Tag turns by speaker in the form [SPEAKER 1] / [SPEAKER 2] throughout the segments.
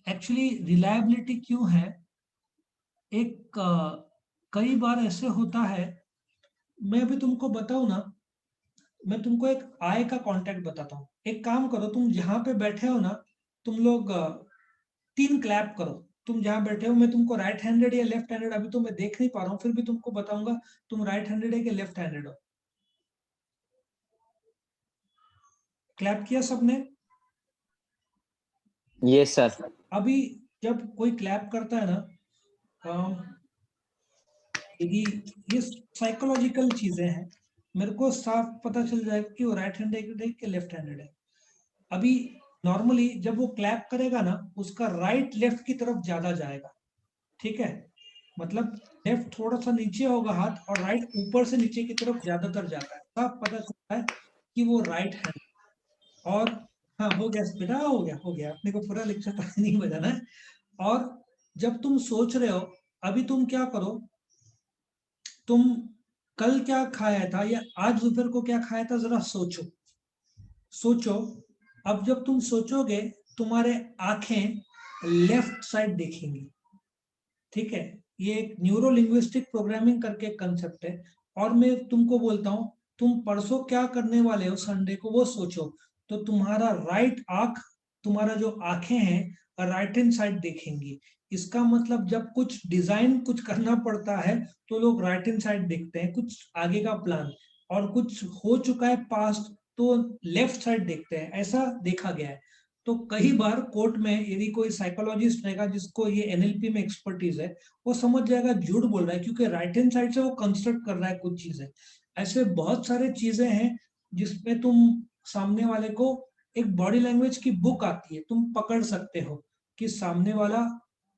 [SPEAKER 1] Actually reliability क्यों है? एक कई बार ऐसे होता है, मैं अभी तुमको बताऊं ना, मैं तुमको एक आय का कॉन्टेक्ट बताता हूँ। एक काम करो, तुम जहाँ पे बैठे हो ना, तुम लोग 3 क्लैप करो। तुम जहाँ बैठे हो, मैं तुमको राइट हैंडेड या लेफ्ट हैंडेड अभी तो मैं देख नहीं पा रहा हूँ, फिर भी तुमको बताऊंगा तुम राइट हैंडेड है कि लेफ्ट हैंडेड हो। क्लैप किया सबने?
[SPEAKER 2] Yes sir.
[SPEAKER 1] अभी जब कोई क्लैप करता है ना, यदि ये साइकोलॉजिकल चीजें हैं, मेरे को साफ पता चल जाएगा कि वो राइट हैंडेड है कि लेफ्ट हैंडेड है। अभी नॉर्मली जब वो क्लैप करेगा ना, उसका राइट लेफ्ट की तरफ ज्यादा जाएगा, ठीक है? मतलब लेफ्ट थोड़ा सा नीचे होगा हाथ, और राइट ऊपर से नीचे की तरफ ज्यादातर जाता है। साफ पता चलता है कि वो राइट हैंड। और हाँ, हो गया बेटा, हो गया, अपने को पूरा लेक्चर तक नहीं बजाना है। और जब तुम सोच रहे हो, अभी तुम क्या करो, तुम कल क्या खाया था या आज दोपहर को क्या खाया था, जरा सोचो। सोचो। अब जब तुम सोचोगे, तुम्हारे आंखें लेफ्ट साइड देखेंगी, ठीक है? ये एक न्यूरो लिंग्विस्टिक प्रोग्रामिंग करके कंसेप्ट है। और मैं तुमको बोलता हूँ, तुम परसों क्या करने वाले हो संडे को, वो सोचो। तो तुम्हारा राइट आंख, तुम्हारा जो आंखें हैं राइट हैंड साइड देखेंगी। इसका मतलब जब कुछ डिजाइन कुछ करना पड़ता है, तो लोग राइट हैंड साइड देखते हैं, कुछ आगे का प्लान। और कुछ हो चुका है पास्ट, तो लेफ्ट साइड देखते हैं, ऐसा देखा गया है। तो कई बार कोर्ट में यदि कोई साइकोलॉजिस्ट रहेगा जिसको ये एनएलपी में एक्सपर्टीज है, वो समझ जाएगा झूठ बोल रहा है, क्योंकि राइट हैंड साइड से वो कंस्ट्रक्ट कर रहा है कुछ चीजें। ऐसे बहुत सारे चीजें हैं जिसमें तुम सामने वाले को, एक बॉडी लैंग्वेज की बुक आती है, तुम पकड़ सकते हो कि सामने वाला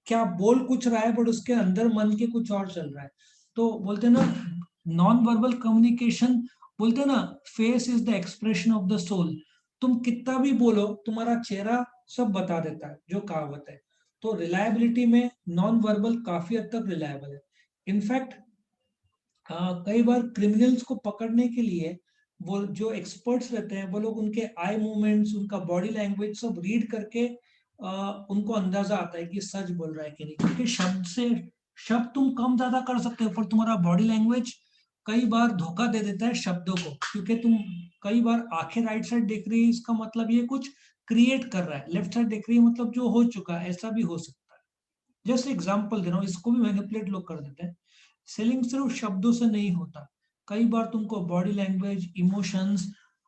[SPEAKER 1] क्या बोल कुछ रहा है, बट उसके अंदर मन के कुछ और चल रहा है। तो बोलते हैं ना, नॉन वर्बल कम्युनिकेशन, बोलते हैं ना, face is the expression of the soul. तुम कितना भी बोलो, तुम्हारा चेहरा सब बता देता है, जो कहावत है। तो रिलायबिलिटी में नॉन वर्बल काफी हद तक रिलायबल है। इनफैक्ट कई बार क्रिमिनल्स को पकड़ने के लिए वो जो एक्सपर्ट्स रहते हैं, वो लोग उनके आई मूवमेंट्स, उनका बॉडी लैंग्वेज सब रीड करके उनको अंदाजा आता है कि सच बोल रहा है कि नहीं। क्योंकि शब्द से, शब्द तुम कम ज्यादा कर सकते हो, पर तुम्हारा बॉडी लैंग्वेज कई बार धोखा दे देता है शब्दों को। क्योंकि तुम कई बार आंखें राइट साइड देख रही है, इसका मतलब ये कुछ क्रिएट कर रहा है, लेफ्ट साइड देख रही है मतलब जो हो चुका है, ऐसा भी हो सकता है। जैसे एग्जाम्पल दे रहा हूँ, इसको भी मैनिपुलेट लोग कर देते हैं। सेलिंग सिर्फ शब्दों से नहीं होता, कई बार तुमको बॉडी लैंग्वेज, इमोशंस,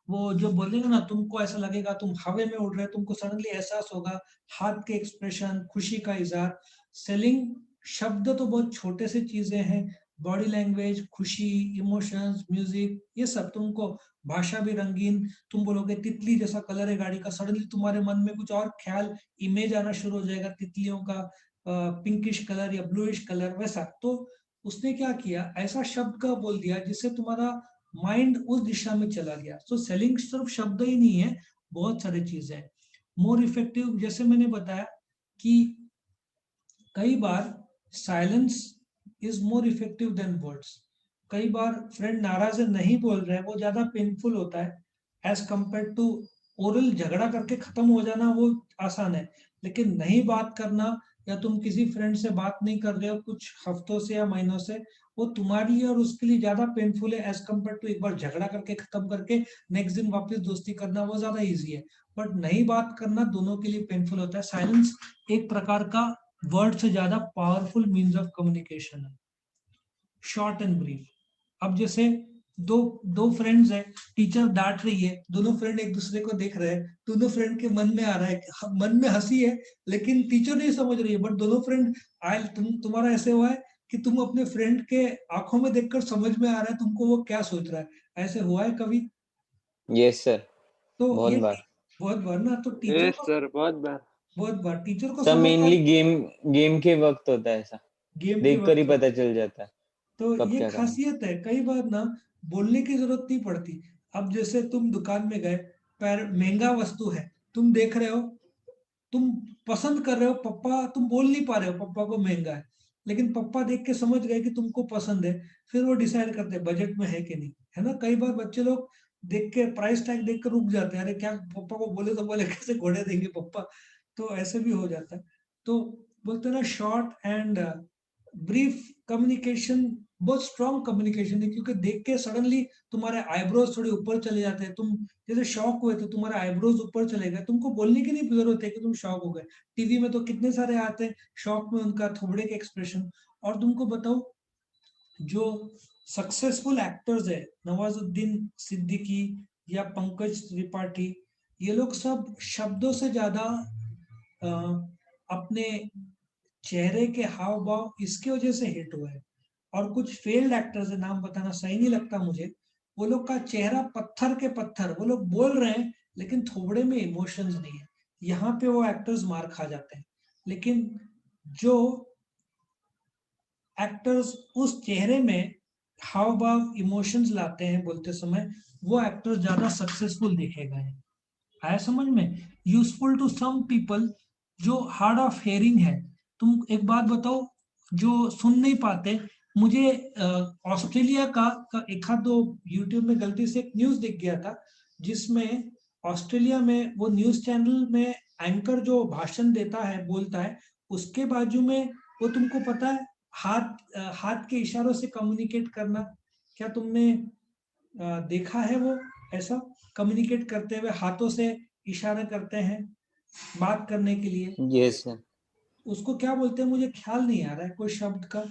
[SPEAKER 1] वो जो बोलेंगे ना, तुमको ऐसा लगेगा तुम हवा में उड़ रहे हो, तुमको सडनली एहसास होगा, हाथ के एक्सप्रेशन, खुशी का इजहार। सेलिंग शब्द तो बहुत छोटे से चीजें हैं, बॉडी लैंग्वेज, खुशी, इमोशंस, म्यूजिक, ये सब तुमको, भाषा भी रंगीन। तुम बोलोगे तितली जैसा कलर है गाड़ी का, सडनली तुम्हारे मन में कुछ और ख्याल, इमेज आना शुरू हो जाएगा तितलियों का, पिंकिश कलर या ब्लूइश कलर, वैसा। तो उसने क्या किया, ऐसा शब्द का बोल दिया जिससे तुम्हारा माइंड उस दिशा में चला गया। तो सेलिंग सिर्फ शब्द ही नहीं है, बहुत सारी चीजें हैं। मोर इफेक्टिव, जैसे मैंने बताया कि कई बार silence is more effective than words. कई बार फ्रेंड नाराज है, नहीं बोल रहे हैं, वो ज्यादा पेनफुल होता है एज कंपेयर टू ओरल। झगड़ा करके खत्म हो जाना वो आसान है, लेकिन नहीं बात करना, या तुम किसी फ्रेंड से बात नहीं कर रहे हो कुछ हफ्तों से या महीनों से, वो तुम्हारे लिए और उसके लिए ज्यादा पेनफुल है एज कंपेयर टू एक बार झगड़ा करके खत्म करके नेक्स्ट दिन वापस दोस्ती करना, वो ज्यादा इजी है। बट नहीं बात करना दोनों के लिए पेनफुल होता है। साइलेंस एक प्रकार का वर्ड से ज्यादा पावरफुल मीन्स ऑफ कम्युनिकेशन है, शॉर्ट एंड ब्रीफ। अब जैसे दो दो फ्रेंड्स हैं, टीचर डांट रही है, दोनों फ्रेंड एक दूसरे को देख रहे हैं, दोनों फ्रेंड के मन में आ रहा है, मन में हंसी है, लेकिन टीचर नहीं समझ रही है, बट दोनों फ्रेंड आए, तुम्हारा ऐसे हुआ है कि तुम अपने फ्रेंड के आंखों में देखकर समझ में आ रहा है तुमको वो क्या सोच रहा है। ऐसे हुआ है कभी?
[SPEAKER 2] यस सर,
[SPEAKER 1] तो
[SPEAKER 2] बहुत
[SPEAKER 1] ये
[SPEAKER 2] बार।
[SPEAKER 1] बहुत बार ना, तो टीचर
[SPEAKER 3] यस
[SPEAKER 1] को,
[SPEAKER 3] सर, बहुत बार।
[SPEAKER 1] बहुत बार टीचर को
[SPEAKER 2] सब
[SPEAKER 1] समझ में,
[SPEAKER 2] मेनली गेम गेम के वक्त होता है ऐसा,
[SPEAKER 1] गेम के
[SPEAKER 2] देख कर ही
[SPEAKER 1] वक्त।
[SPEAKER 2] पता चल जाता है
[SPEAKER 1] तो
[SPEAKER 2] कब
[SPEAKER 1] ये
[SPEAKER 2] क्या करना।
[SPEAKER 1] खासियत है, कई बार ना बोलने की जरूरत नहीं पड़ती। अब जैसे तुम दुकान में गए, पर महंगा वस्तु है, तुम देख रहे हो, तुम पसंद कर रहे हो, पप्पा, तुम बोल नहीं पा रहे हो पप्पा को महंगा है, लेकिन पप्पा देख के समझ गए कि तुमको पसंद है। फिर वो डिसाइड करते हैं बजट में है कि नहीं, है ना? कई बार बच्चे लोग देख के, प्राइस टैग देख कर रुक जाते हैं, अरे क्या, पप्पा को बोले तो बोले, कैसे घोड़े देंगे पप्पा। तो ऐसे भी हो जाता है। तो बोलते हैं ना, शॉर्ट एंड ब्रीफ कम्युनिकेशन बहुत स्ट्रॉन्ग कम्युनिकेशन है, क्योंकि देख के सडनली तुम्हारे आईब्रोज थोड़े ऊपर चले जाते हैं, तुम जैसे शॉक हुए तो तुम्हारे आईब्रोज ऊपर चले गए, तुमको बोलने की नहीं जरूरत है कि तुम शॉक हो गए। टीवी में तो कितने सारे आते हैं शॉक में उनका थोबड़े के एक्सप्रेशन। और तुमको बताओ, जो सक्सेसफुल एक्टर्स है, नवाजुद्दीन सिद्दीकी या पंकज त्रिपाठी, ये लोग सब शब्दों से ज्यादा अ, अपने चेहरे के हाव भाव इसके वजह से हिट हुए हैं। और कुछ फेल्ड एक्टर्स है, नाम बताना सही नहीं लगता मुझे, वो लोग का चेहरा पत्थर के पत्थर, वो लोग बोल रहे हैं लेकिन थोबड़े में इमोशंस नहीं है, यहाँ पे वो एक्टर्स मार खा जाते हैं। लेकिन जो एक्टर्स उस चेहरे में हाव भाव इमोशंस लाते हैं बोलते समय, वो एक्टर ज्यादा सक्सेसफुल देखे गए हैं। आया समझ में? यूजफुल टू सम पीपल जो हार्ड ऑफ हेयरिंग है। तुम एक बात बताओ, जो सुन नहीं पाते, मुझे ऑस्ट्रेलिया का एक आध दो यूट्यूब में गलती से एक न्यूज दिख गया था, जिसमें ऑस्ट्रेलिया में वो न्यूज चैनल में एंकर जो भाषण देता है, बोलता है, उसके बाजू में वो, तुमको पता है, हाथ के इशारों से कम्युनिकेट करना, क्या तुमने देखा है वो ऐसा कम्युनिकेट करते हुए हाथों से इशारा करते हैं बात करने के लिए?
[SPEAKER 2] Yes sir.
[SPEAKER 1] उसको क्या बोलते हैं मुझे ख्याल नहीं आ रहा है कोई शब्द का।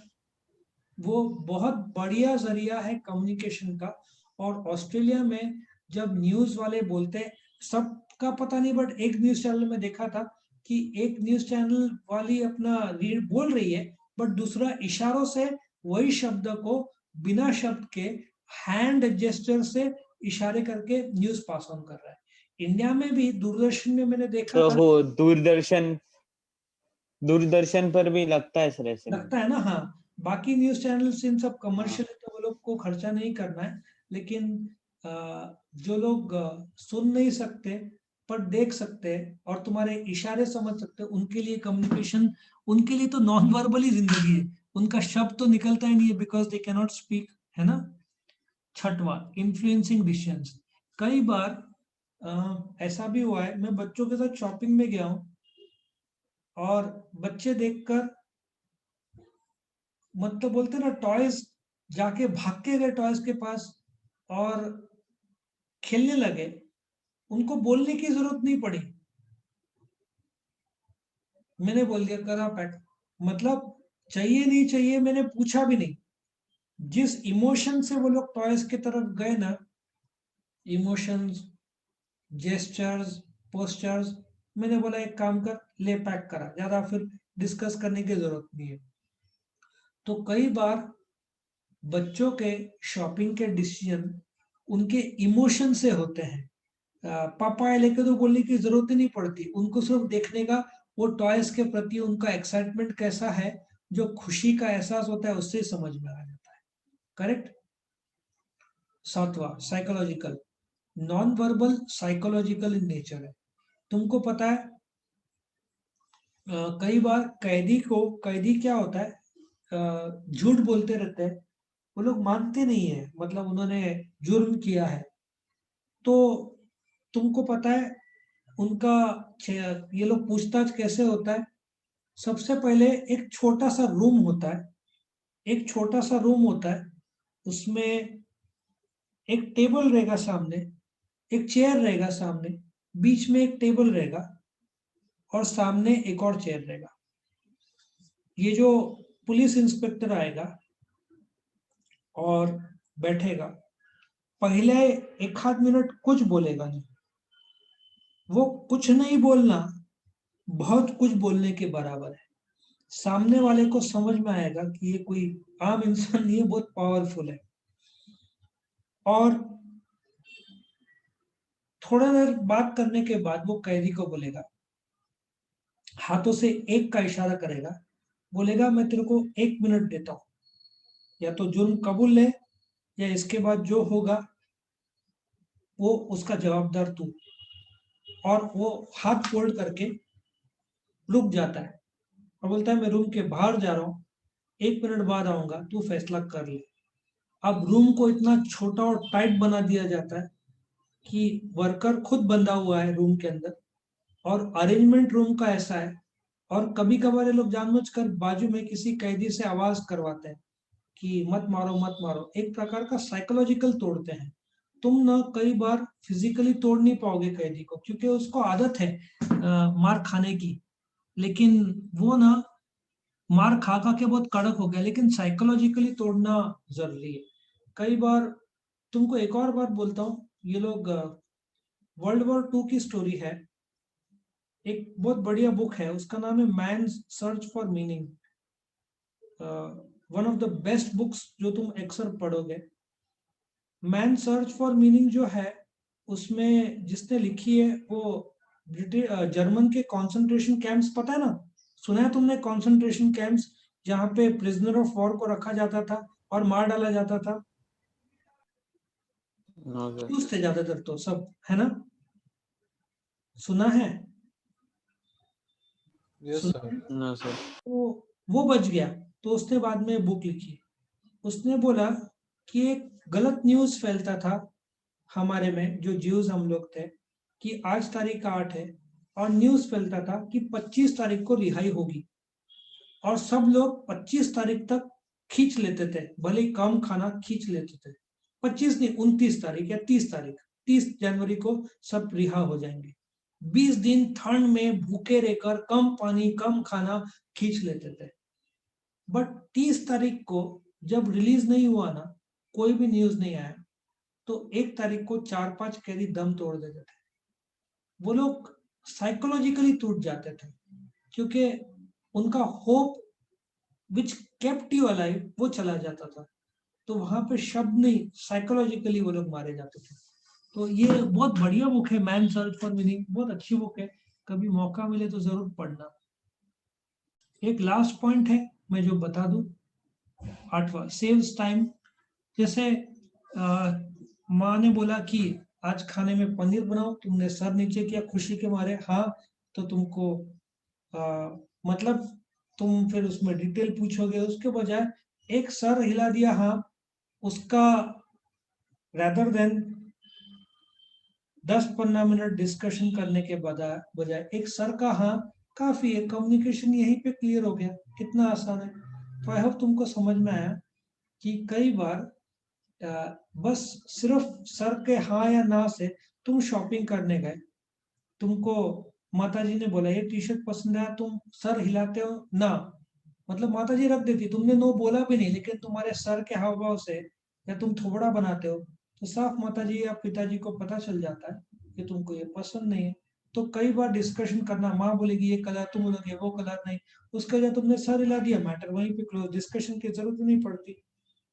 [SPEAKER 1] वो बहुत बढ़िया जरिया है कम्युनिकेशन का। और ऑस्ट्रेलिया में जब न्यूज वाले बोलते हैं, सबका पता नहीं, बट एक न्यूज चैनल में देखा था कि एक न्यूज चैनल वाली अपना रीड बोल रही है, बट दूसरा इशारों से वही शब्द को बिना शब्द के हैंड जेस्चर से इशारे करके न्यूज पास ऑन कर रहा है। इंडिया में भी दूरदर्शन में मैंने देखा
[SPEAKER 2] तो
[SPEAKER 1] था।
[SPEAKER 2] वो दूरदर्शन दूरदर्शन पर भी लगता है सर ऐसे में।
[SPEAKER 1] लगता है ना, हाँ। बाकी न्यूज चैनल्स इन सब
[SPEAKER 2] हाँ।
[SPEAKER 1] कमर्शियल है, तो वो लोग को खर्चा नहीं करना है। लेकिन जो लोग सुन नहीं सकते पर देख सकते हैं और तुम्हारे इशारे समझ सकते हैं, उनके लिए कम्युनिकेशन, उनके लिए तो नॉन वर्बल ही जिंदगी है। उनका शब्द तो निकलता ही नहीं है, because they can not speak, है ना। छठवां, इन्फ्लुएंसिंग डिसीजंस। कई बार ऐसा भी हुआ है, मैं बच्चों के साथ शॉपिंग में गया हूँ और बच्चे देखकर, मतलब बोलते ना, टॉयज, जाके भाग के गए टॉयज के पास और खेलने लगे। उनको बोलने की जरूरत नहीं पड़ी, मैंने बोल दिया करा पैक। मतलब चाहिए नहीं चाहिए मैंने पूछा भी नहीं, जिस इमोशन से वो लोग टॉयज की तरफ गए ना, इमोशंस, जेस्चर्स, पोस्चर्स, मैंने बोला एक काम कर, ले पैक करा, ज्यादा फिर डिस्कस करने की जरूरत नहीं है। तो कई बार बच्चों के शॉपिंग के डिसीजन उनके इमोशन से होते हैं। पापा लेके तो बोलने की जरूरत ही नहीं पड़ती, उनको सिर्फ देखने का, वो टॉयज के प्रति उनका एक्साइटमेंट कैसा है, जो खुशी का एहसास होता है, उससे समझ में आ जाता है। करेक्ट। सातवां, psychological. Non verbal psychological in nature है। तुमको पता है, कई बार कैदी क्या होता है, झूठ बोलते रहते हैं, वो लोग मानते नहीं है, मतलब उन्होंने जुर्म किया है। तो तुमको पता है उनका ये लोग पूछताछ कैसे होता है? सबसे पहले एक छोटा सा रूम होता है, एक छोटा सा रूम होता है, उसमें एक टेबल रहेगा सामने, एक चेयर रहेगा सामने, बीच में एक टेबल रहेगा और सामने एक और चेयर रहेगा। ये जो पुलिस इंस्पेक्टर आएगा और बैठेगा, पहले एक आध मिनट कुछ बोलेगा नहीं। वो कुछ नहीं बोलना बहुत कुछ बोलने के बराबर है। सामने वाले को समझ में आएगा कि ये कोई आम इंसान नहीं है, बहुत पावरफुल है। और थोड़ा देर बात करने के बाद वो कैदी को बोलेगा, हाथों से एक का इशारा करेगा, बोलेगा मैं तेरे को 1 मिनट देता हूं, या तो जुर्म कबूल ले, या इसके बाद जो होगा वो उसका जवाबदार तू। और वो हाथ फोल्ड करके रुक जाता है और बोलता है मैं रूम के बाहर जा रहा हूँ, 1 मिनट बाद आऊंगा, तू फैसला कर ले। अब रूम को इतना छोटा और टाइट बना दिया जाता है कि वर्कर खुद बंधा हुआ है रूम के अंदर, और अरेंजमेंट रूम का ऐसा है, और कभी कभार ये लोग जानबूझकर बाजू में किसी कैदी से आवाज करवाते हैं कि मत मारो मत मारो, एक प्रकार का साइकोलॉजिकल तोड़ते हैं। तुम ना कई बार फिजिकली तोड़ नहीं पाओगे कैदी को, क्योंकि उसको आदत है मार खाने की, लेकिन वो ना मार खा खा के बहुत कड़क हो गया, लेकिन साइकोलॉजिकली तोड़ना जरूरी है। कई बार तुमको एक और बात बोलता हूँ, ये लोग वर्ल्ड वॉर 2 की स्टोरी है, एक बहुत बढ़िया बुक है, उसका नाम है man search for meaning, one of the best books जो तुम अक्सर पढ़ोगे। मैन सर्च फॉर मीनिंग जो है, उसमें जिसने लिखी है वो ब्रिटिश जर्मन के कंसंट्रेशन कैंप्स, पता है ना, सुना है तुमने कंसंट्रेशन कैंप्स जहाँ पे प्रिजनर ऑफ वॉर को रखा जाता था और मार डाला जाता था।
[SPEAKER 2] No sir.
[SPEAKER 1] यूज थे ज्यादातर तो सब, है ना, सुना है?
[SPEAKER 3] यस
[SPEAKER 1] सुना
[SPEAKER 3] सर।
[SPEAKER 1] है?
[SPEAKER 2] No sir.
[SPEAKER 1] तो वो बच गया, तो उसने बाद में बुक लिखी। उसने बोला कि एक गलत न्यूज फैलता था हमारे में, जो ज्यूज हम लोग थे, कि आज तारीख 8 है, और न्यूज फैलता था कि 25 तारीख को रिहाई होगी, और सब लोग 25 तारीख तक खींच लेते थे, भले ही कम खाना खींच लेते थे। 25 नहीं, 29 तारीख या 30 तारीख, 30 जनवरी को सब रिहा हो जाएंगे। 20 दिन ठंड में भूखे रहकर कम पानी कम खाना खींच लेते थे। बट 30 तारीख को जब रिलीज नहीं हुआ ना, कोई भी न्यूज नहीं आया, तो 1 तारीख को 4-5 कैदी दम तोड़ देते थे। वो लोग साइकोलॉजिकली टूट जाते थे, क्योंकि उनका hope which kept you alive वो चला जाता था। तो वहां पे शब्द नहीं, साइकोलॉजिकली वो लोग मारे जाते थे। तो ये बहुत बढ़िया बुक है, मैन सर्च फॉर मीनिंग, बहुत अच्छी बुक है, कभी मौका मिले तो जरूर पढ़ना। एक लास्ट पॉइंट है मैं जो बता दूं, 8वां, सेव्स टाइम। जैसे माँ ने बोला कि आज खाने में पनीर बनाओ, तुमने सर नीचे किया खुशी के मारे, हाँ, तो तुमको मतलब तुम फिर उसमें डिटेल पूछोगे, उसके बजाय एक सर हिला दिया हाँ, उसका रेदर देन 10-15 मिनट डिस्कशन करने के बजाय एक सर का हाँ काफी है, कम्युनिकेशन यहीं पे क्लियर हो गया, कितना आसान है। तो आई होप तुमको समझ में आया कि कई बार बस सिर्फ सर के हाँ या ना से तुम शॉपिंग करने गए, तुमको माताजी ने बोला ये टी शर्ट पसंद है, तुम सर हिलाते हो ना, मतलब माताजी रख देती, तुमने नो बोला भी नहीं, लेकिन तुम्हारे सर के हाव भाव से, या तुम थोबड़ा बनाते हो, तो साफ माताजी या पिताजी को पता चल जाता है कि तुमको ये पसंद नहीं है। तो कई बार डिस्कशन करना, माँ बोलेगी ये कलर, तुम बोलोगे वो कलर नहीं, उसके वजह तुमने सर हिला दिया, मैटर वहीं पे क्लोज, डिस्कशन की जरूरत नहीं पड़ती।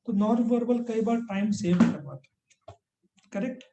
[SPEAKER 1] तो नॉन वर्बल कई बार टाइम सेव करवाता है, करेक्ट।